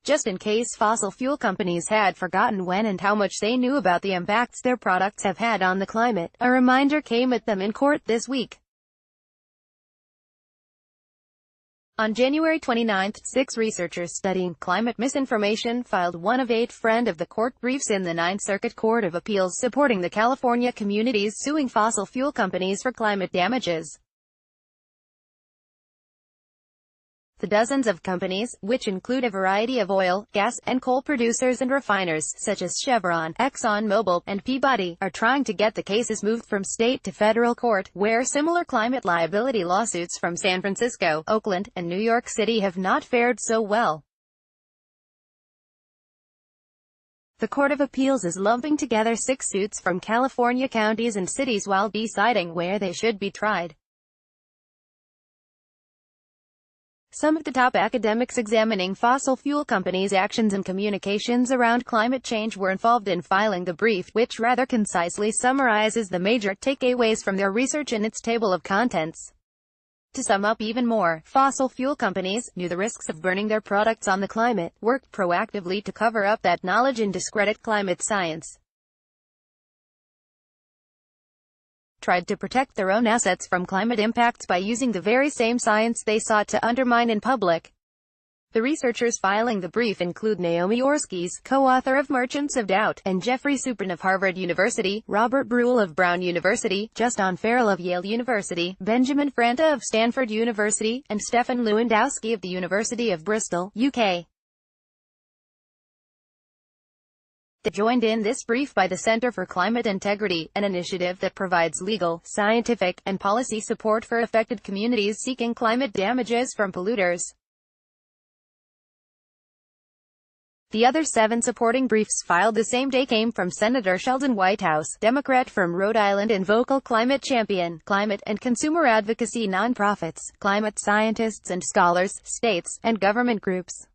Just in case fossil fuel companies had forgotten when and how much they knew about the impacts their products have had on the climate, a reminder came at them in court this week. On January 29, 6 researchers studying climate misinformation filed one of 8 friend of the court briefs in the Ninth Circuit Court of Appeals supporting the California communities suing fossil fuel companies for climate damages. The dozens of companies, which include a variety of oil, gas, and coal producers and refiners, such as Chevron, ExxonMobil, and Peabody, are trying to get the cases moved from state to federal court, where similar climate liability lawsuits from San Francisco, Oakland, and New York City have not fared so well. The Court of Appeals is lumping together 6 suits from California counties and cities while deciding where they should be tried. Some of the top academics examining fossil fuel companies' actions and communications around climate change were involved in filing the brief, which rather concisely summarizes the major takeaways from their research in its table of contents. To sum up even more, fossil fuel companies knew the risks of burning their products on the climate, worked proactively to cover up that knowledge and discredit climate science, tried to protect their own assets from climate impacts by using the very same science they sought to undermine in public. The researchers filing the brief include Naomi Orskes, co-author of Merchants of Doubt, and Jeffrey Supran of Harvard University, Robert Brule of Brown University, Justin Farrell of Yale University, Benjamin Franta of Stanford University, and Stefan Lewandowski of the University of Bristol, UK. They joined in this brief by the Center for Climate Integrity, an initiative that provides legal, scientific, and policy support for affected communities seeking climate damages from polluters. The other 7 supporting briefs filed the same day came from Senator Sheldon Whitehouse, Democrat from Rhode Island and vocal climate champion, climate and consumer advocacy nonprofits, climate scientists and scholars, states, and government groups.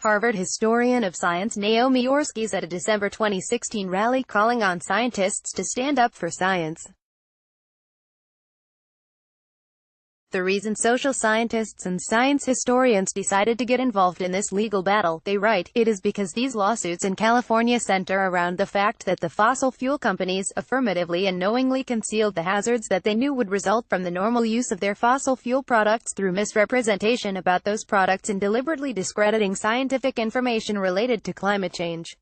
Harvard historian of science Naomi Orskes at a December 2016 rally calling on scientists to stand up for science. The reason social scientists and science historians decided to get involved in this legal battle, they write, it is because these lawsuits in California center around the fact that the fossil fuel companies affirmatively and knowingly concealed the hazards that they knew would result from the normal use of their fossil fuel products through misrepresentation about those products and deliberately discrediting scientific information related to climate change.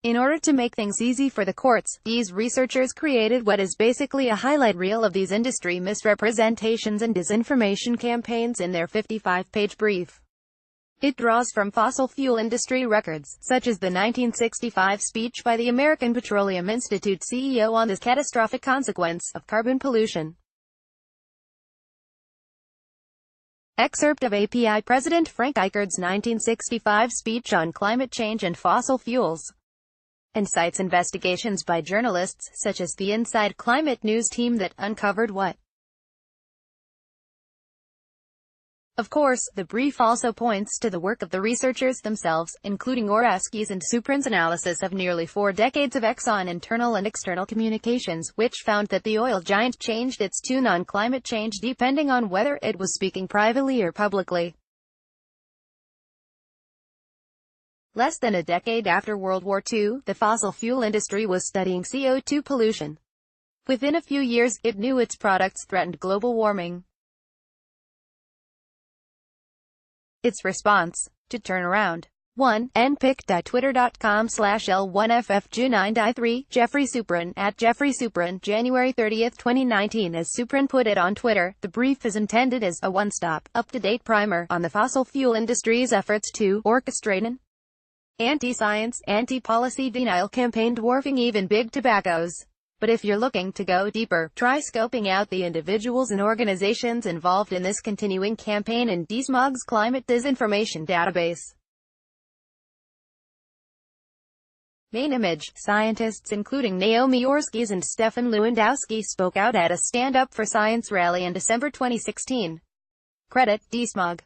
In order to make things easy for the courts, these researchers created what is basically a highlight reel of these industry misrepresentations and disinformation campaigns in their 55-page brief. It draws from fossil fuel industry records, such as the 1965 speech by the American Petroleum Institute CEO on the catastrophic consequence of carbon pollution. Excerpt of API President Frank Eichard's 1965 speech on climate change and fossil fuels. And cites investigations by journalists, such as the Inside Climate News team that uncovered what. Of course, the brief also points to the work of the researchers themselves, including Orskes and Supran's analysis of nearly 4 decades of Exxon internal and external communications, which found that the oil giant changed its tune on climate change depending on whether it was speaking privately or publicly. Less than a decade after World War II, the fossil fuel industry was studying CO2 pollution. Within a few years, it knew its products threatened global warming. Its response? To turn around. 1. npic.twitter.com/L1FFJ9-3, Jeffrey Supran, at Jeffrey Supran, January 30, 2019. As Supran put it on Twitter, the brief is intended as a one-stop, up-to-date primer on the fossil fuel industry's efforts to orchestrate an anti-science, anti-policy denial campaign dwarfing even big tobaccos. But if you're looking to go deeper, try scoping out the individuals and organizations involved in this continuing campaign in DSMOG's Climate Disinformation Database. Main image. Scientists including Naomi Orskes and Stefan Lewandowski spoke out at a Stand Up for Science rally in December 2016. Credit, DSMOG.